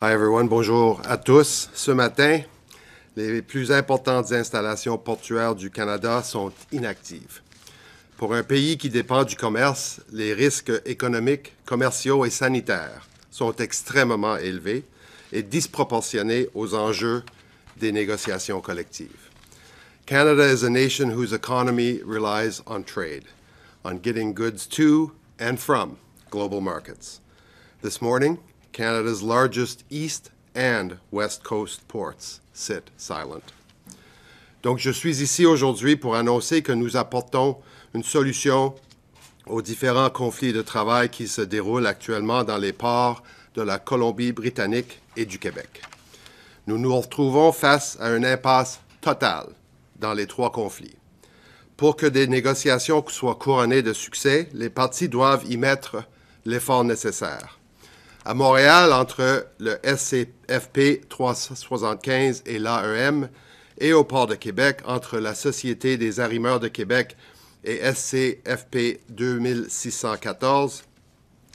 Hi everyone, bonjour à tous. Ce matin, les plus importantes installations portuaires du Canada sont inactives. Pour un pays qui dépend du commerce, les risques économiques, commerciaux et sanitaires sont extrêmement élevés et disproportionnés aux enjeux des négociations collectives. Canada is a nation whose economy relies on trade, on getting goods to and from global markets. This morning, Canada's largest East and West Coast ports sit silent. Donc, je suis ici aujourd'hui pour annoncer que nous apportons une solution aux différents conflits de travail qui se déroulent actuellement dans les ports de la Colombie-Britannique et du Québec. Nous nous retrouvons face à une impasse totale dans les trois conflits. Pour que des négociations soient couronnées de succès, les parties doivent y mettre l'effort nécessaire. À Montréal, entre le SCFP 375 et l'AEM, et au port de Québec, entre la Société des arrimeurs de Québec et SCFP 2614,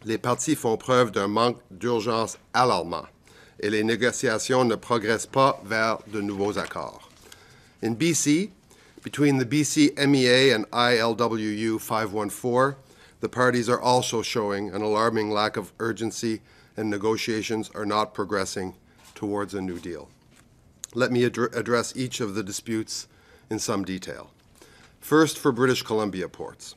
les parties font preuve d'un manque d'urgence alarmant et les négociations ne progressent pas vers de nouveaux accords. In BC, between the BC MEA and ILWU 514, the parties are also showing an alarming lack of urgency and negotiations are not progressing towards a new deal. Let me address each of the disputes in some detail. First, for British Columbia ports.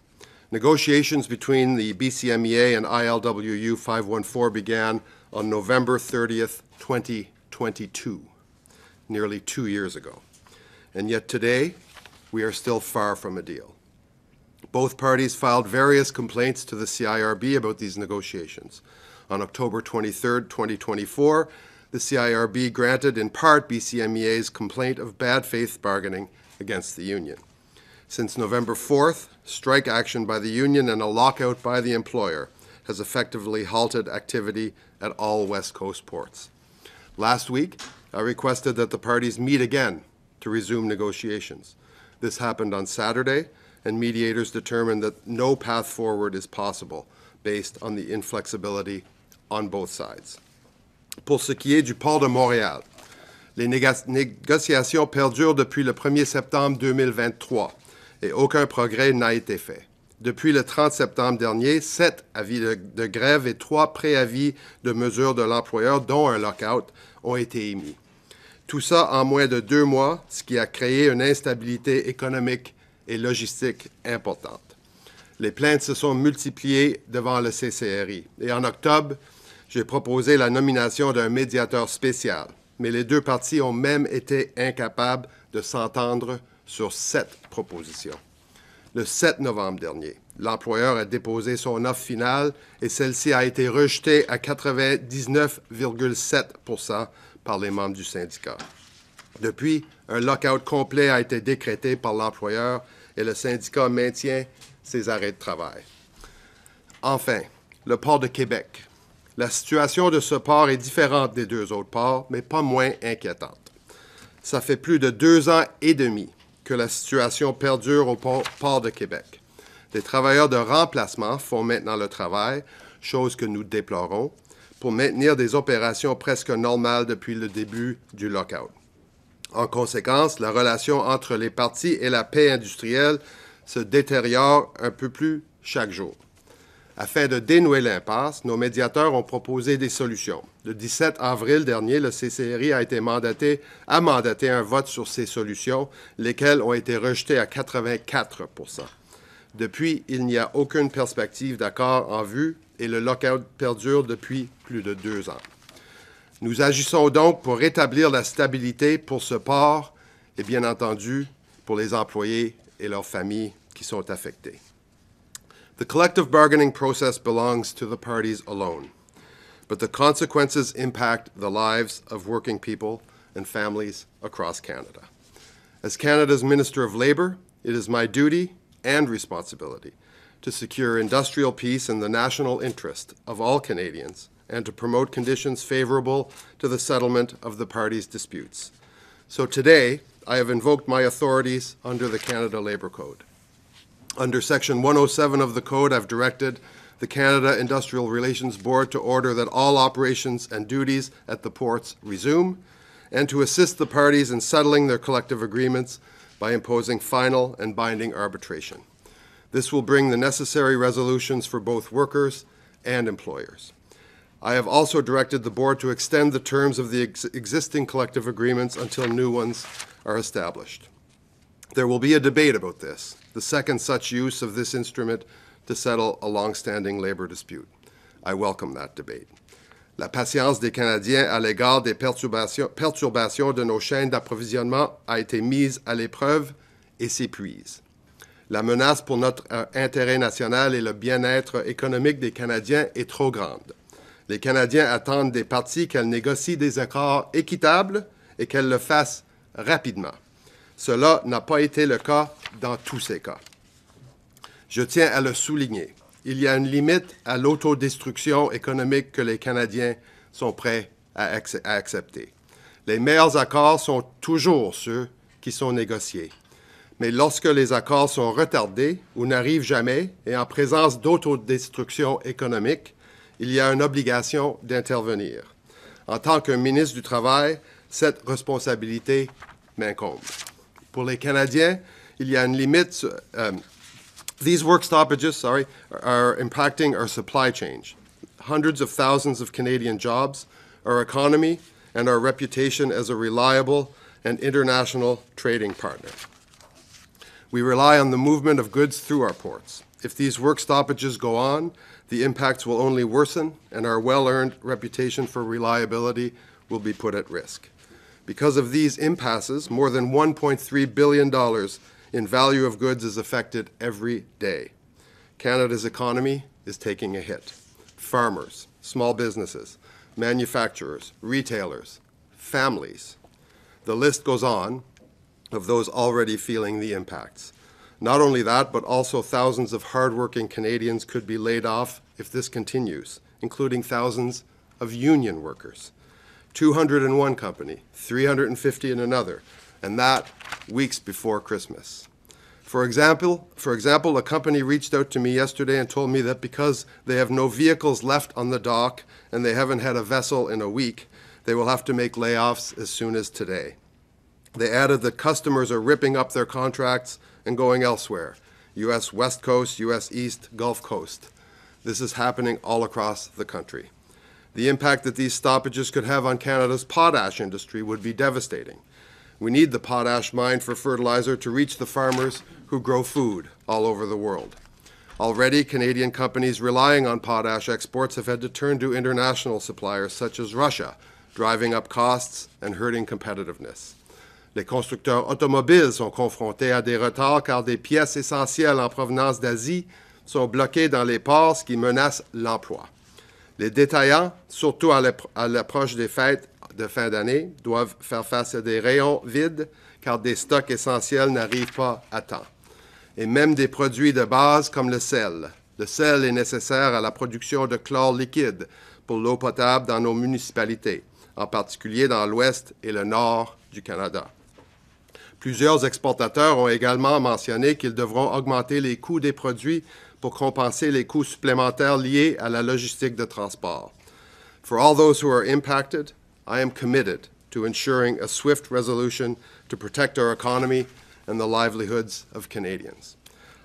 Negotiations between the BCMEA and ILWU 514 began on November 30th, 2022, nearly 2 years ago. And yet today, we are still far from a deal. Both parties filed various complaints to the CIRB about these negotiations. On October 23, 2024, the CIRB granted in part BCMEA's complaint of bad faith bargaining against the union. Since November 4th, strike action by the union and a lockout by the employer has effectively halted activity at all West Coast ports. Last week, I requested that the parties meet again to resume negotiations. This happened on Saturday, and mediators determined that no path forward is possible based on the inflexibility on both sides. Pour ce qui est du port de Montréal, les négociations perdurent depuis le 1er septembre 2023 et aucun progrès n'a été fait. Depuis le 30 septembre dernier, 7 avis de grève et 3 préavis de mesures de l'employeur, dont un lockout, ont été émis. Tout ça en moins de 2 mois, ce qui a créé une instabilité économique et logistique importante. Les plaintes se sont multipliées devant le CCRI. Et en octobre, j'ai proposé la nomination d'un médiateur spécial. Mais les deux parties ont même été incapables de s'entendre sur 7 propositions. Le 7 novembre dernier, l'employeur a déposé son offre finale et celle-ci a été rejetée à 99,7% par les membres du syndicat. Depuis, un lockout complet a été décrété par l'employeur et le syndicat maintient ses arrêts de travail. Enfin, le port de Québec. La situation de ce port est différente des 2 autres ports, mais pas moins inquiétante. Ça fait plus de 2 ans et demi que la situation perdure au port de Québec. Des travailleurs de remplacement font maintenant le travail, chose que nous déplorons, pour maintenir des opérations presque normales depuis le début du lockout. En conséquence, la relation entre les parties et la paix industrielle se détériore un peu plus chaque jour. Afin de dénouer l'impasse, nos médiateurs ont proposé des solutions. Le 17 avril dernier, le CCRI a mandaté un vote sur ces solutions, lesquelles ont été rejetées à 84%. Depuis, il n'y a aucune perspective d'accord en vue et le lockout perdure depuis plus de 2 ans. Nous agissons donc pour rétablir la stabilité pour ce port et bien entendu pour les employés et leurs familles qui sont affectés. The collective bargaining process belongs to the parties alone, but the consequences impact the lives of working people and families across Canada. As Canada's Minister of Labour, it is my duty and responsibility to secure industrial peace in the national interest of all Canadians and to promote conditions favorable to the settlement of the parties' disputes. So today, I have invoked my authorities under the Canada Labour Code. Under Section 107 of the Code, I've directed the Canada Industrial Relations Board to order that all operations and duties at the ports resume, and to assist the parties in settling their collective agreements by imposing final and binding arbitration. This will bring the necessary resolutions for both workers and employers. I have also directed the Board to extend the terms of the existing collective agreements until new ones are established. There will be a debate about this, the second such use of this instrument to settle a long-standing labor dispute. I welcome that debate. La patience des Canadiens à l'égard des perturbations de nos chaînes d'approvisionnement a été mise à l'épreuve et s'épuise. La menace pour notre intérêt national et le bien-être économique des Canadiens est trop grande. Les Canadiens attendent des parties qu'elles négocient des accords équitables et qu'elles le fassent rapidement. Cela n'a pas été le cas dans tous ces cas. Je tiens à le souligner. Il y a une limite à l'autodestruction économique que les Canadiens sont prêts à accepter. Les meilleurs accords sont toujours ceux qui sont négociés. Mais lorsque les accords sont retardés ou n'arrivent jamais, et en présence d'autodestruction économique, il y a une obligation d'intervenir. En tant que ministre du Travail, cette responsabilité m'incombe. Pour les Canadiens, il y a une limite. These work stoppages, are impacting our supply chain, hundreds of thousands of Canadian jobs, our economy, and our reputation as a reliable and international trading partner. We rely on the movement of goods through our ports. If these work stoppages go on, the impacts will only worsen, and our well-earned reputation for reliability will be put at risk. Because of these impasses, more than $1.3 billion in value of goods is affected every day. Canada's economy is taking a hit. Farmers, small businesses, manufacturers, retailers, families. The list goes on of those already feeling the impacts. Not only that, but also thousands of hardworking Canadians could be laid off if this continues, including thousands of union workers. 200 in one company, 350 in another, and that weeks before Christmas. For example, a company reached out to me yesterday and told me that because they have no vehicles left on the dock and they haven't had a vessel in a week, they will have to make layoffs as soon as today. They added that customers are ripping up their contracts and going elsewhere, U.S. West Coast, U.S. East, Gulf Coast. This is happening all across the country. The impact that these stoppages could have on Canada's potash industry would be devastating. We need the potash mine for fertilizer to reach the farmers who grow food all over the world. Already, Canadian companies relying on potash exports have had to turn to international suppliers such as Russia, driving up costs and hurting competitiveness. Les constructeurs automobiles sont confrontés à des retards car des pièces essentielles en provenance d'Asie sont bloquées dans les ports, ce qui menace l'emploi. Les détaillants, surtout à l'approche des fêtes de fin d'année, doivent faire face à des rayons vides car des stocks essentiels n'arrivent pas à temps. Et même des produits de base comme le sel. Le sel est nécessaire à la production de chlore liquide pour l'eau potable dans nos municipalités, en particulier dans l'ouest et le nord du Canada. Plusieurs exportateurs ont également mentionné qu'ils devront augmenter les coûts des produits pour compenser les coûts supplémentaires liés à la logistique de transport. For all those who are impacted, I am committed to ensuring a swift resolution to protect our economy and the livelihoods of Canadians.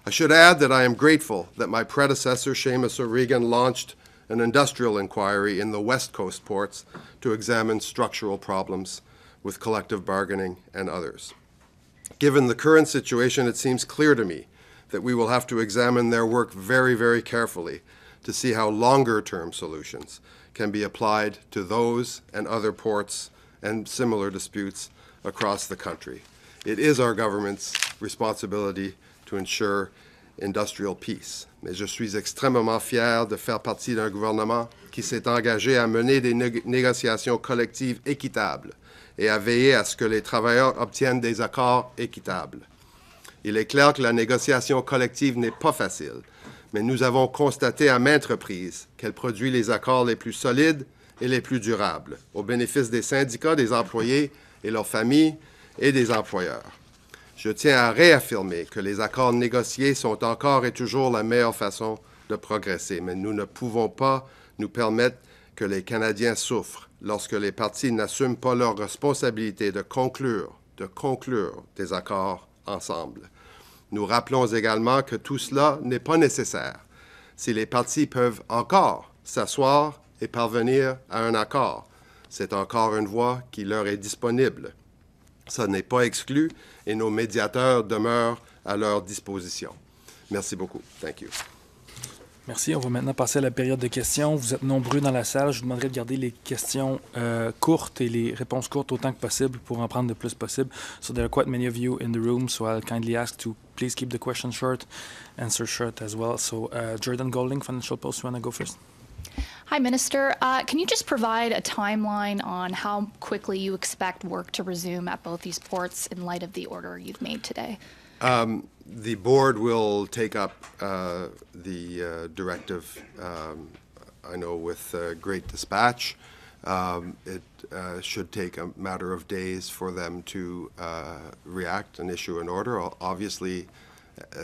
I should add that I am grateful that my predecessor, Seamus O'Regan, launched an industrial inquiry in the West Coast ports to examine structural problems with collective bargaining and others. Given the current situation, it seems clear to me that we will have to examine their work very, very carefully to see how longer-term solutions can be applied to those and other ports and similar disputes across the country. It is our government's responsibility to ensure industrial peace. Mais je suis extrêmement fier de faire partie d'un gouvernement qui s'est engagé à mener des négociations collectives équitables et à veiller à ce que les travailleurs obtiennent des accords équitables. Il est clair que la négociation collective n'est pas facile, mais nous avons constaté à maintes reprises qu'elle produit les accords les plus solides et les plus durables, au bénéfice des syndicats, des employés et leurs familles et des employeurs. Je tiens à réaffirmer que les accords négociés sont encore et toujours la meilleure façon de progresser, mais nous ne pouvons pas nous permettre que les Canadiens souffrent lorsque les partis n'assument pas leur responsabilité de conclure des accords ensemble. Nous rappelons également que tout cela n'est pas nécessaire si les partis peuvent encore s'asseoir et parvenir à un accord. C'est encore une voie qui leur est disponible. Ça n'est pas exclu et nos médiateurs demeurent à leur disposition. Merci beaucoup. Thank you. Merci. On va maintenant passer à la période de questions. Vous êtes nombreux dans la salle. Je vous demanderai de garder les questions courtes et les réponses courtes autant que possible pour en prendre le plus possible. So there are quite many of you in the room, so I'll kindly ask to please keep the question short, answer short as well. So Jordan Golding, Financial Post, you want to go first? Hi, Minister. Can you just provide a timeline on how quickly you expect work to resume at both these ports in light of the order you've made today? The board will take up the directive, I know, with great dispatch. It should take a matter of days for them to react and issue an order. Obviously,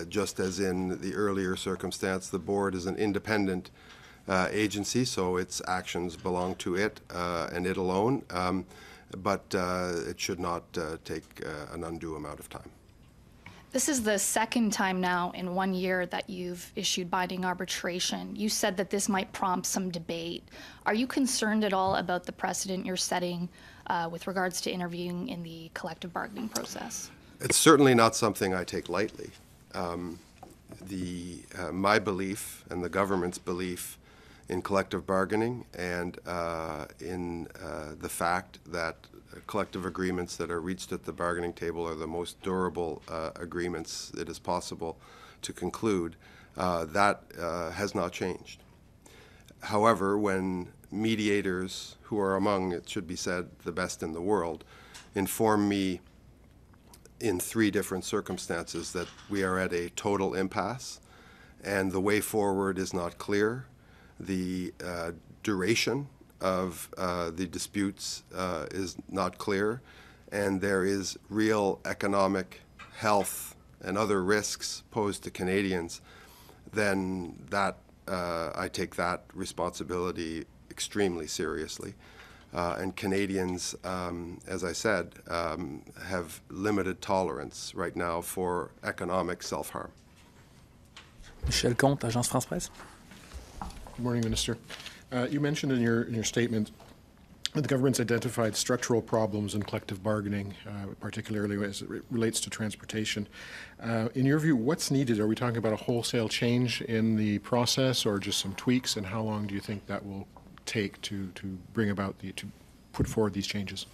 just as in the earlier circumstance, the board is an independent agency, so its actions belong to it and it alone, but it should not take an undue amount of time. This is the second time now in 1 year that you've issued binding arbitration. You said that this might prompt some debate. Are you concerned at all about the precedent you're setting with regards to interviewing in the collective bargaining process? It's certainly not something I take lightly. My belief and the government's belief in collective bargaining and in the fact that collective agreements that are reached at the bargaining table are the most durable agreements it is possible to conclude, that has not changed. However, when mediators, who are among, it should be said, the best in the world, inform me in 3 different circumstances that we are at a total impasse and the way forward is not clear, the duration of the disputes is not clear, and there is real economic, health, and other risks posed to Canadians, then that I take that responsibility extremely seriously. And Canadians, as I said, have limited tolerance right now for economic self-harm. Michel Comte, Agence France-Presse. Good morning, Minister. You mentioned in your statement that the government's identified structural problems in collective bargaining, particularly as it relates to transportation. In your view, what's needed? Are we talking about a wholesale change in the process or just some tweaks, and how long do you think that will take to bring about to put forward these changes?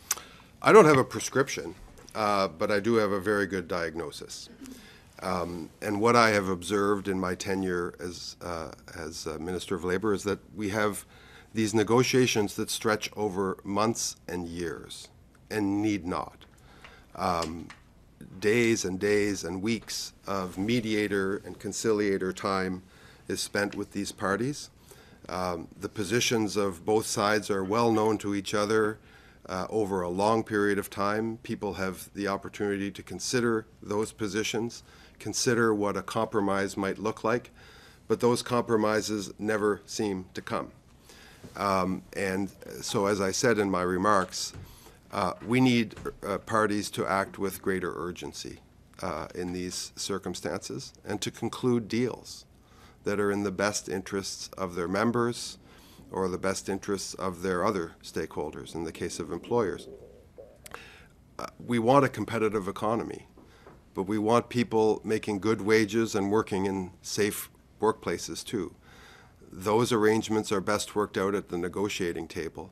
I don't have a prescription, but I do have a very good diagnosis. And what I have observed in my tenure as Minister of Labour is that we have these negotiations that stretch over months and years and need not. Days and days and weeks of mediator and conciliator time is spent with these parties. The positions of both sides are well known to each other over a long period of time. People have the opportunity to consider those positions, consider what a compromise might look like, but those compromises never seem to come. And so, as I said in my remarks, we need parties to act with greater urgency in these circumstances and to conclude deals that are in the best interests of their members or the best interests of their other stakeholders, in the case of employers. We want a competitive economy, but we want people making good wages and working in safe workplaces too. Those arrangements are best worked out at the negotiating table.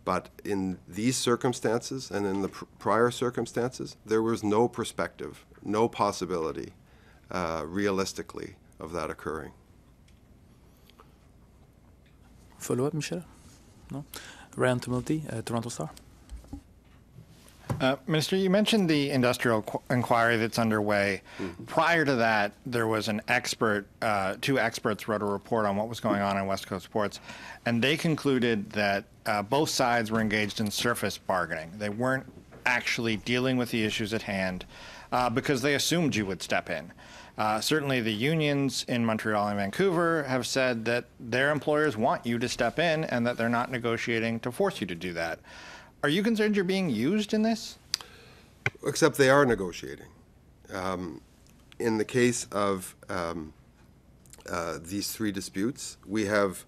But in these circumstances and in the prior circumstances, there was no perspective, no possibility, realistically, of that occurring. Follow-up, Michel? No? Ryan Tumulty, Toronto Star. Minister, you mentioned the industrial inquiry that's underway. Mm-hmm. Prior to that, there was an expert, 2 experts wrote a report on what was going on West Coast ports, and they concluded that both sides were engaged in surface bargaining. They weren't actually dealing with the issues at hand because they assumed you would step in. Certainly the unions in Montreal and Vancouver have said that their employers want you to step in and that they're not negotiating to force you to do that. Are you concerned you're being used in this? Except they are negotiating. In the case of these three disputes, we have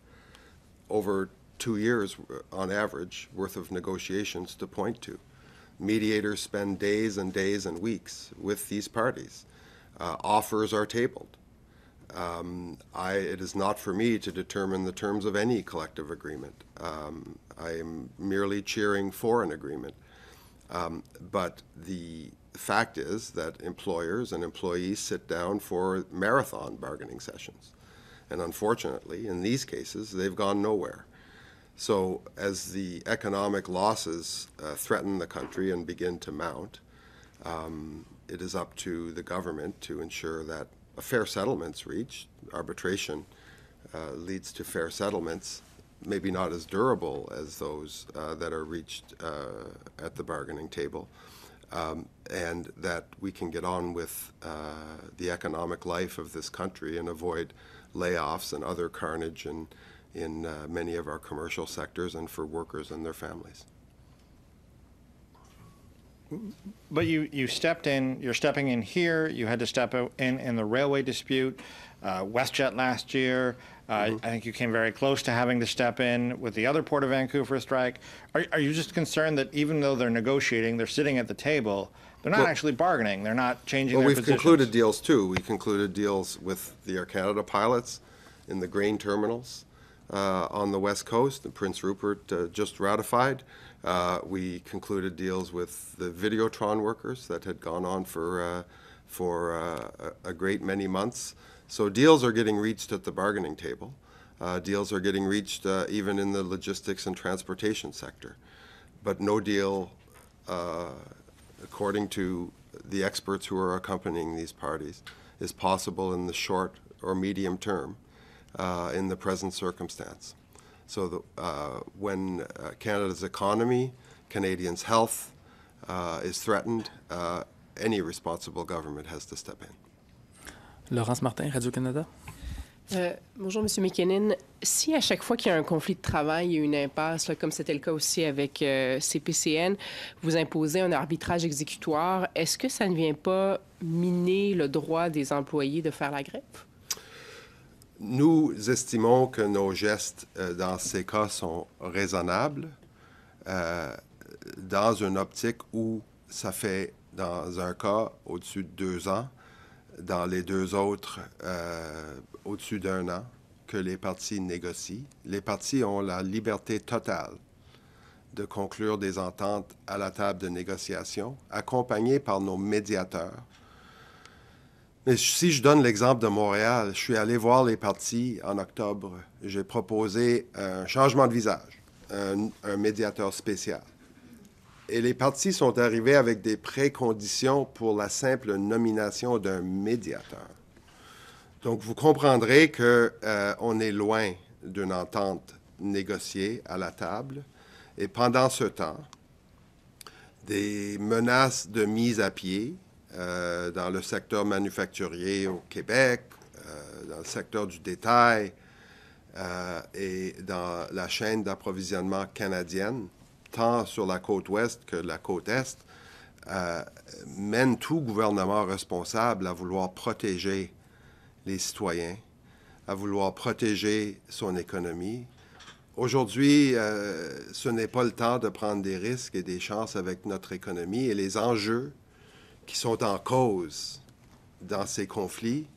over 2 years on average worth of negotiations to point to. Mediators spend days and days and weeks with these parties. Offers are tabled. It is not for me to determine the terms of any collective agreement. I am merely cheering for an agreement. But the fact is that employers and employees sit down for marathon bargaining sessions. And unfortunately, in these cases, they've gone nowhere. So as the economic losses threaten the country and begin to mount, it is up to the government to ensure that a fair settlement's reached. Arbitration leads to fair settlements, maybe not as durable as those that are reached at the bargaining table, and that we can get on with the economic life of this country and avoid layoffs and other carnage in many of our commercial sectors and for workers and their families. But you stepped in, you're stepping in here, you had to step in the railway dispute, WestJet last year. I think you came very close to having to step in with the other Port of Vancouver strike. Are you just concerned that even though they're negotiating, they're sitting at the table, they're not actually bargaining, they're not changing their positions? Well, we've concluded deals too. We concluded deals with the Air Canada pilots in the grain terminals on the West Coast, and Prince Rupert just ratified. We concluded deals with the Videotron workers that had gone on for a great many months. So deals are getting reached at the bargaining table. Deals are getting reached even in the logistics and transportation sector. But no deal, according to the experts who are accompanying these parties, is possible in the short or medium term in the present circumstance. So when Canada's economy, Canadians' health is threatened, any responsible government has to step in. Laurence Martin, Radio-Canada. Bonjour, M. MacKinnon. Si à chaque fois qu'il y a un conflit de travail, il y a une impasse, là, comme c'était le cas aussi avec CPCN, vous imposez un arbitrage exécutoire, est-ce que ça ne vient pas miner le droit des employés de faire la grève? Nous estimons que nos gestes dans ces cas sont raisonnables dans une optique où ça fait, dans un cas, au-dessus de 2 ans, dans les deux autres, au-dessus d'1 an, que les partis négocient. Les partis ont la liberté totale de conclure des ententes à la table de négociation, accompagnés par nos médiateurs. Mais si je donne l'exemple de Montréal, je suis allé voir les partis en octobre. J'ai proposé un changement de visage, un médiateur spécial. Et les partis sont arrivés avec des préconditions pour la simple nomination d'un médiateur. Donc, vous comprendrez qu'on est loin d'une entente négociée à la table. Et pendant ce temps, des menaces de mise à pied dans le secteur manufacturier au Québec, dans le secteur du détail et dans la chaîne d'approvisionnement canadienne, tant sur la côte ouest que la côte est, mène tout gouvernement responsable à vouloir protéger les citoyens, à vouloir protéger son économie. Aujourd'hui, ce n'est pas le temps de prendre des risques et des chances avec notre économie, et les enjeux qui sont en cause dans ces conflits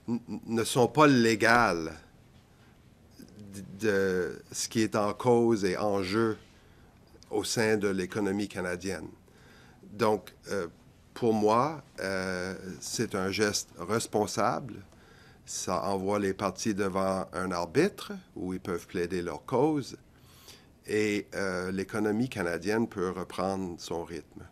ne sont pas légaux de ce qui est en cause et en jeu au sein de l'économie canadienne. Donc, pour moi, c'est un geste responsable. Ça envoie les partis devant un arbitre où ils peuvent plaider leur cause et l'économie canadienne peut reprendre son rythme.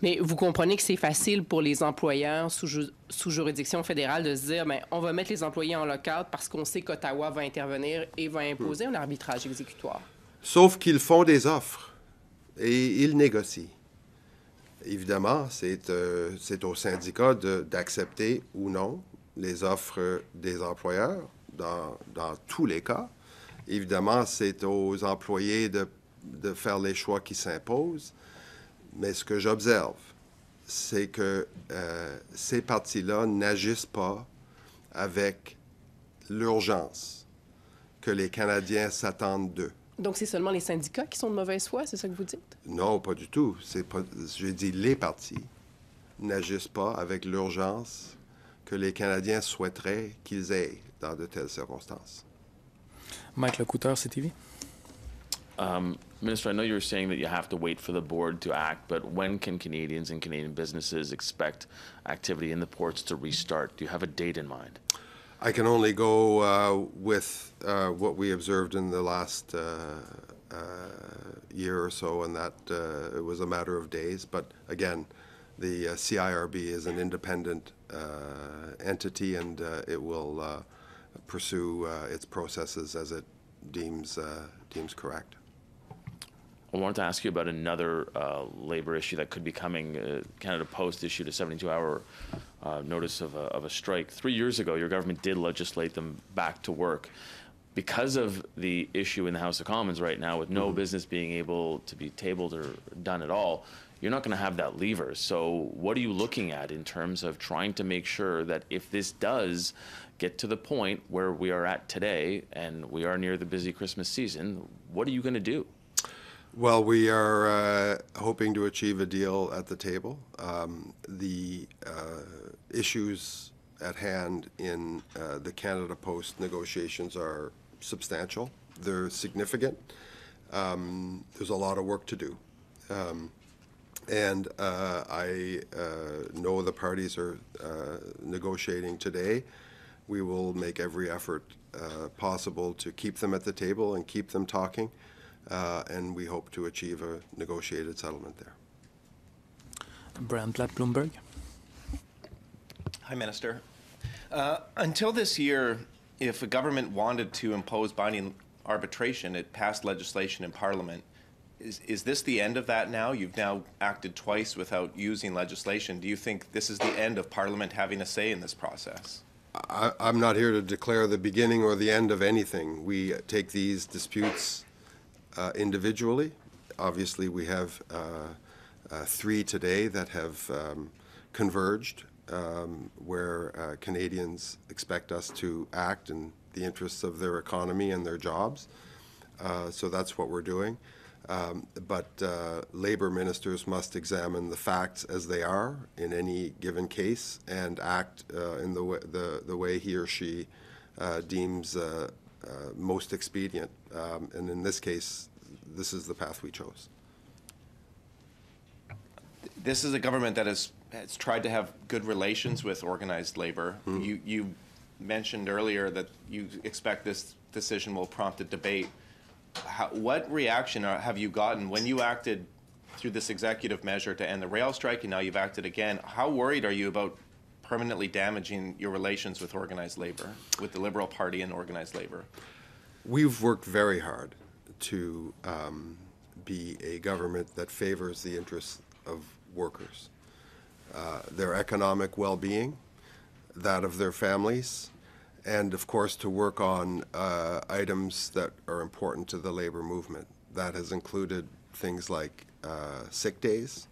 Mais vous comprenez que c'est facile pour les employeurs sous juridiction fédérale de se dire bien, on va mettre les employés en lock-out parce qu'on sait qu'Ottawa va intervenir et va imposer un arbitrage exécutoire. Sauf qu'ils font des offres et ils négocient. évidemment, c'est au syndicat d'accepter ou non les offres des employeurs dans tous les cas. Évidemment, c'est aux employés de faire les choix qui s'imposent. Mais ce que j'observe, c'est que ces partis-là n'agissent pas avec l'urgence que les Canadiens s'attendent d'eux. Donc, c'est seulement les syndicats qui sont de mauvaise foi, c'est ça que vous dites? Non, pas du tout. J'ai dit les partis n'agissent pas avec l'urgence que les Canadiens souhaiteraient qu'ils aient dans de telles circonstances. Mike Lecouteur, CTV. Minister, I know you're saying that you have to wait for the board to act, but when can Canadians and Canadian businesses expect activity in the ports to restart? Do you have a date in mind? I can only go with what we observed in the last year or so, and that it was a matter of days. But again, the CIRB is an independent entity, and it will pursue its processes as it deems correct. I wanted to ask you about another labor issue that could be coming. Canada Post issued a 72-hour notice of a strike. 3 years ago, your government did legislate them back to work. Because of the issue in the House of Commons right now, with no business being able to be tabled or done at all, you're not going to have that lever. So what are you looking at in terms of trying to make sure that if this does get to the point where we are at today, and we are near the busy Christmas season, what are you going to do? Well, we are hoping to achieve a deal at the table. The issues at hand in the Canada Post negotiations are substantial. They're significant. There's a lot of work to do. And I know the parties are negotiating today. We will make every effort possible to keep them at the table and keep them talking. And we hope to achieve a negotiated settlement there. Brian Platt, Bloomberg. Hi, Minister. Until this year, if a government wanted to impose binding arbitration, it passed legislation in Parliament. Is this the end of that now? You've now acted twice without using legislation. Do you think this is the end of Parliament having a say in this process? I'm not here to declare the beginning or the end of anything. We take these disputes individually. Obviously, we have 3 today that have converged, where Canadians expect us to act in the interests of their economy and their jobs. So that's what we're doing. But Labour ministers must examine the facts as they are in any given case and act in the way he or she deems most expedient. And in this case, this is the path we chose. This is a government that has tried to have good relations with organized labor. You mentioned earlier that you expect this decision will prompt a debate. What reaction have you gotten when you acted through this executive measure to end the rail strike, and now you've acted again? How worried are you about permanently damaging your relations with organized labor, with the Liberal Party and organized labor? We've worked very hard to be a government that favors the interests of workers, their economic well-being, that of their families, and of course to work on items that are important to the labor movement. That has included things like sick days,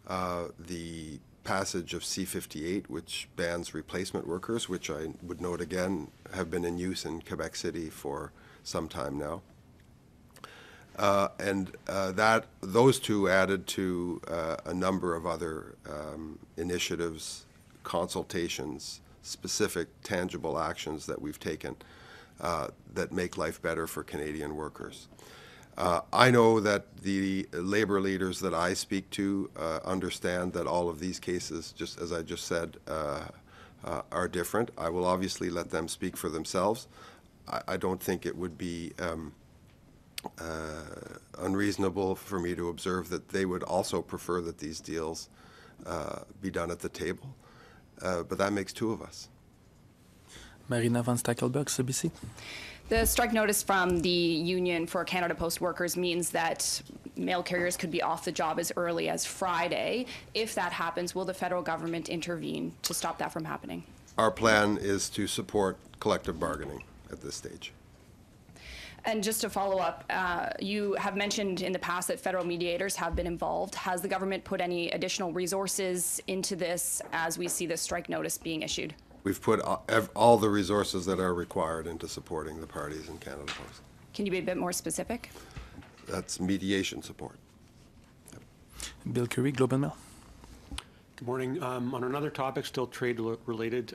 the passage of C-58, which bans replacement workers, which I would note again have been in use in Quebec City for some time now. And those two added to a number of other initiatives, consultations, specific tangible actions that we've taken that make life better for Canadian workers. I know that the labor leaders that I speak to understand that all of these cases, just as I just said, are different. I will obviously let them speak for themselves. I don't think it would be unreasonable for me to observe that they would also prefer that these deals be done at the table. But that makes 2 of us. Marina van Stackelberg, CBC. The strike notice from the Union for Canada Post workers means that mail carriers could be off the job as early as Friday. If that happens, will the federal government intervene to stop that from happening? Our plan is to support collective bargaining at this stage. And just to follow up, you have mentioned in the past that federal mediators have been involved. Has the government put any additional resources into this as we see this strike notice being issued? We've put all the resources that are required into supporting the parties in Canada Post. Can you be a bit more specific? That's mediation support. Bill Curry, Globe and Mail. Good morning. On another topic, still trade-related,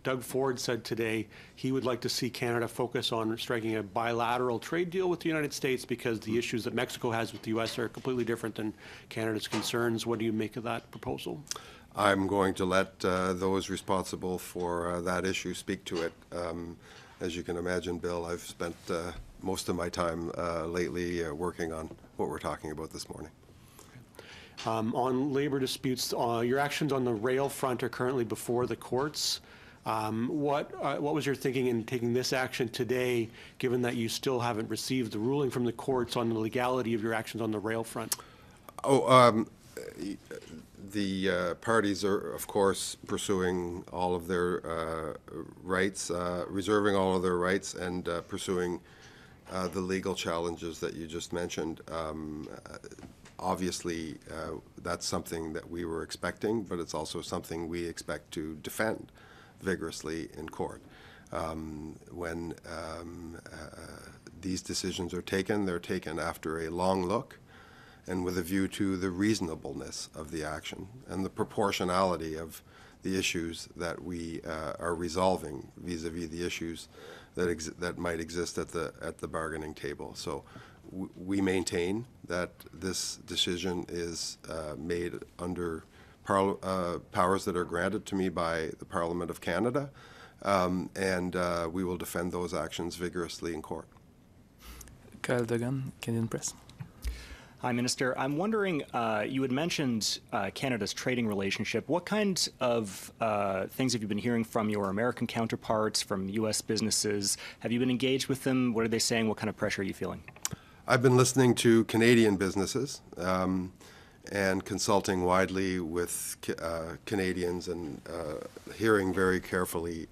Doug Ford said today he would like to see Canada focus on striking a bilateral trade deal with the United States because the issues that Mexico has with the U.S. are completely different than Canada's concerns. What do you make of that proposal? I'm going to let those responsible for that issue speak to it. As you can imagine, Bill, I've spent most of my time lately working on what we're talking about this morning. On labor disputes, your actions on the rail front are currently before the courts. What was your thinking in taking this action today, given that you still haven't received the ruling from the courts on the legality of your actions on the rail front? The parties are, of course, pursuing all of their rights, reserving all of their rights, and pursuing the legal challenges that you just mentioned. Obviously, that's something that we were expecting, but it's also something we expect to defend vigorously in court. When these decisions are taken, they're taken after a long look and with a view to the reasonableness of the action and the proportionality of the issues that we are resolving vis-a-vis the issues that might exist at the bargaining table. So we maintain that this decision is made under powers that are granted to me by the Parliament of Canada, and we will defend those actions vigorously in court. Kyle Duggan, Canadian Press. Hi, Minister. I'm wondering, you had mentioned Canada's trading relationship. What kinds of things have you been hearing from your American counterparts, from U.S. businesses? Have you been engaged with them? What are they saying? What kind of pressure are you feeling? I've been listening to Canadian businesses and consulting widely with Canadians and hearing very carefully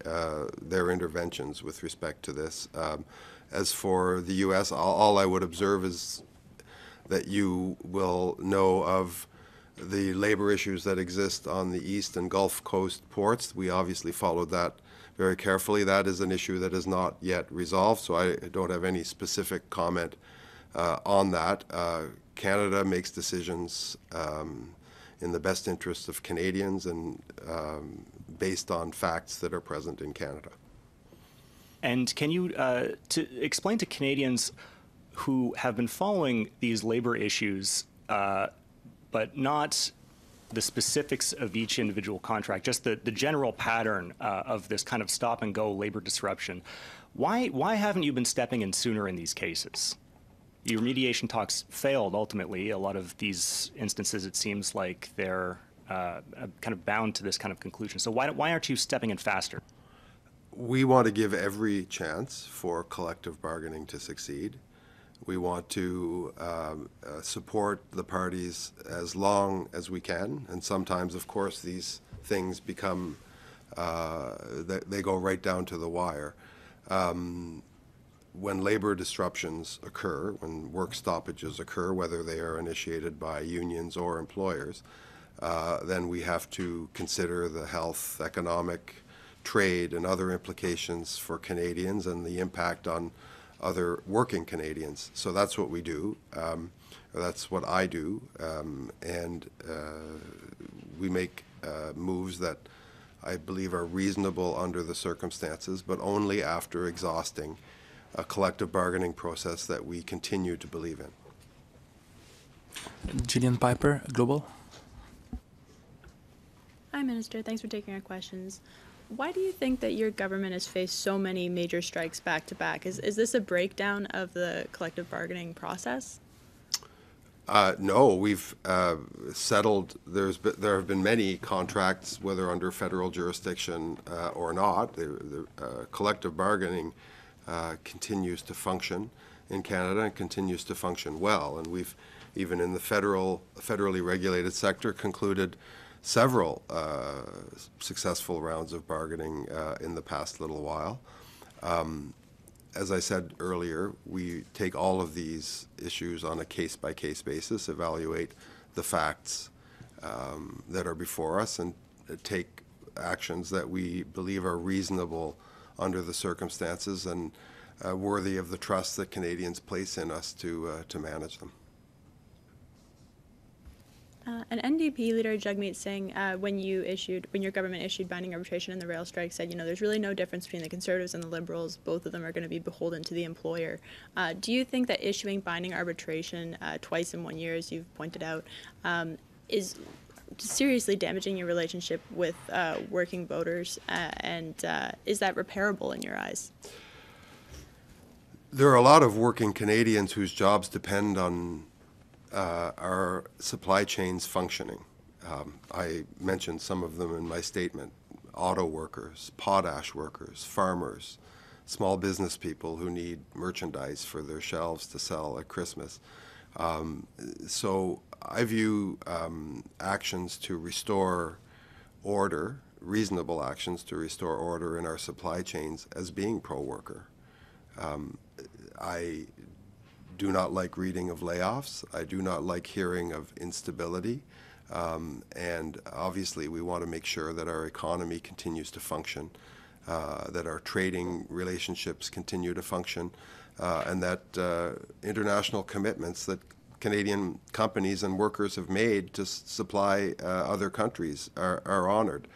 their interventions with respect to this. As for the U.S., all I would observe is that you will know of the labor issues that exist on the East and Gulf Coast ports. We obviously followed that very carefully. That is an issue that is not yet resolved, so I don't have any specific comment on that. Canada makes decisions in the best interest of Canadians and based on facts that are present in Canada. And can you explain to Canadians who have been following these labor issues, but not the specifics of each individual contract, just the general pattern of this kind of stop-and-go labor disruption, why haven't you been stepping in sooner in these cases? Your mediation talks failed ultimately. A lot of these instances, it seems like they're kind of bound to this kind of conclusion. So why aren't you stepping in faster? We want to give every chance for collective bargaining to succeed. We want to support the parties as long as we can, and sometimes, of course, these things become, they go right down to the wire. When labor disruptions occur, when work stoppages occur, whether they are initiated by unions or employers, then we have to consider the health, economic, trade, and other implications for Canadians and the impact on other working Canadians. So that's what we do. That's what I do. And we make moves that I believe are reasonable under the circumstances, but only after exhausting a collective bargaining process that we continue to believe in. Gillian Piper, Global. Hi, Minister. Thanks for taking our questions. Why do you think that your government has faced so many major strikes back to back? Is this a breakdown of the collective bargaining process? No, we've settled. There have been many contracts, whether under federal jurisdiction or not. The collective bargaining continues to function in Canada and continues to function well. And we've, even in the federally regulated sector, concluded several successful rounds of bargaining in the past little while. As I said earlier, we take all of these issues on a case-by-case basis, evaluate the facts that are before us, and take actions that we believe are reasonable under the circumstances and worthy of the trust that Canadians place in us to manage them. An NDP leader, Jagmeet Singh, when your government issued binding arbitration in the rail strike, said, there's really no difference between the Conservatives and the Liberals. Both of them are going to be beholden to the employer. Do you think that issuing binding arbitration twice in 1 year, as you've pointed out, is seriously damaging your relationship with working voters, and is that repairable in your eyes? There are a lot of working Canadians whose jobs depend on our supply chains functioning. I mentioned some of them in my statement: auto workers, potash workers, farmers, small business people who need merchandise for their shelves to sell at Christmas. So I view actions to restore order, reasonable actions to restore order in our supply chains, as being pro-worker. I do not like reading of layoffs. I do not like hearing of instability. And obviously we want to make sure that our economy continues to function, that our trading relationships continue to function, and that international commitments that Canadian companies and workers have made to supply other countries are honored.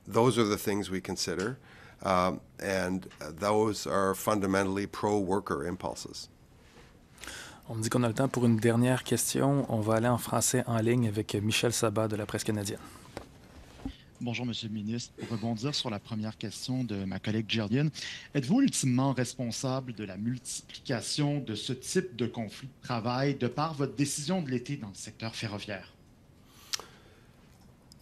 Those are the things we consider, and those are fundamentally pro-worker impulses. On me dit qu'on a le temps pour une dernière question. On va aller en français en ligne avec Michel Sabat de la presse canadienne. Bonjour, Monsieur le ministre. Pour rebondir sur la première question de ma collègue Gillian, êtes-vous ultimement responsable de la multiplication de ce type de conflit de travail de par votre décision de l'été dans le secteur ferroviaire?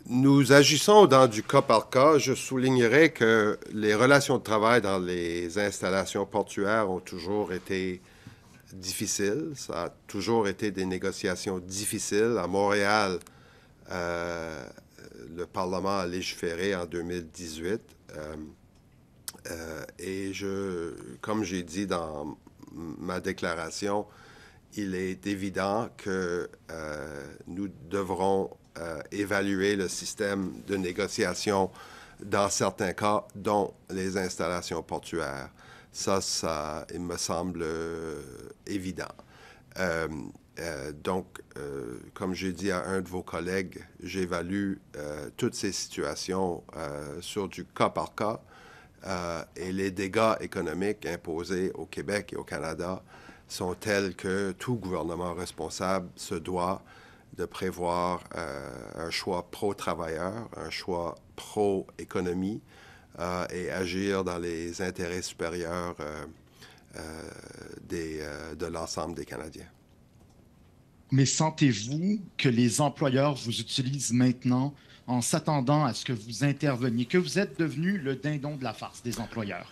Nous agissons dans du cas par cas. Je soulignerai que les relations de travail dans les installations portuaires ont toujours été difficiles. Ça a toujours été des négociations difficiles. À Montréal, le Parlement a légiféré en 2018 et comme j'ai dit dans ma déclaration, il est évident que nous devrons évaluer le système de négociation dans certains cas, dont les installations portuaires. Ça, il me semble évident. Donc, comme j'ai dit à un de vos collègues, j'évalue toutes ces situations sur du cas par cas et les dégâts économiques imposés au Québec et au Canada sont tels que tout gouvernement responsable se doit de prévoir un choix pro-travailleur, un choix pro-économie et agir dans les intérêts supérieurs de l'ensemble des Canadiens. Mais sentez-vous que les employeurs vous utilisent maintenant en s'attendant à ce que vous interveniez, que vous êtes devenu le dindon de la farce des employeurs?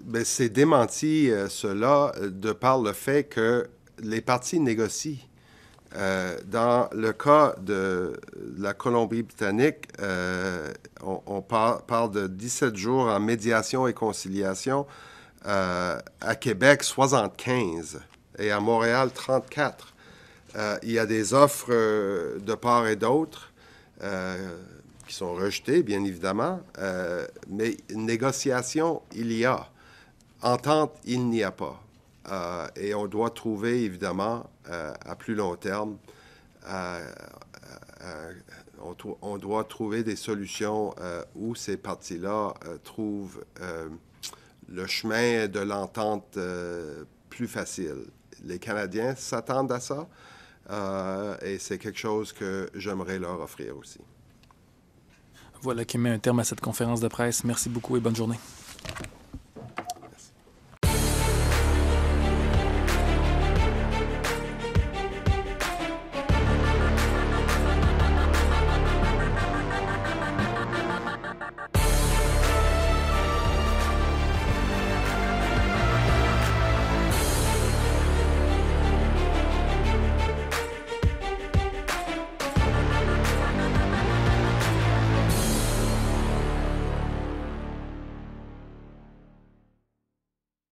Ben, c'est démenti, cela, de par le fait que les partis négocient. Dans le cas de la Colombie-Britannique, on parle de 17 jours en médiation et conciliation. À Québec, 75. Et à Montréal, 34. Il y a des offres de part et d'autre qui sont rejetées, bien évidemment, mais négociation, il y a. Entente, il n'y a pas. Et on doit trouver, évidemment, à plus long terme, on doit trouver des solutions où ces partis-là trouvent le chemin de l'entente plus facile. Les Canadiens s'attendent à ça et c'est quelque chose que j'aimerais leur offrir aussi. Voilà qui met un terme à cette conférence de presse. Merci beaucoup et bonne journée.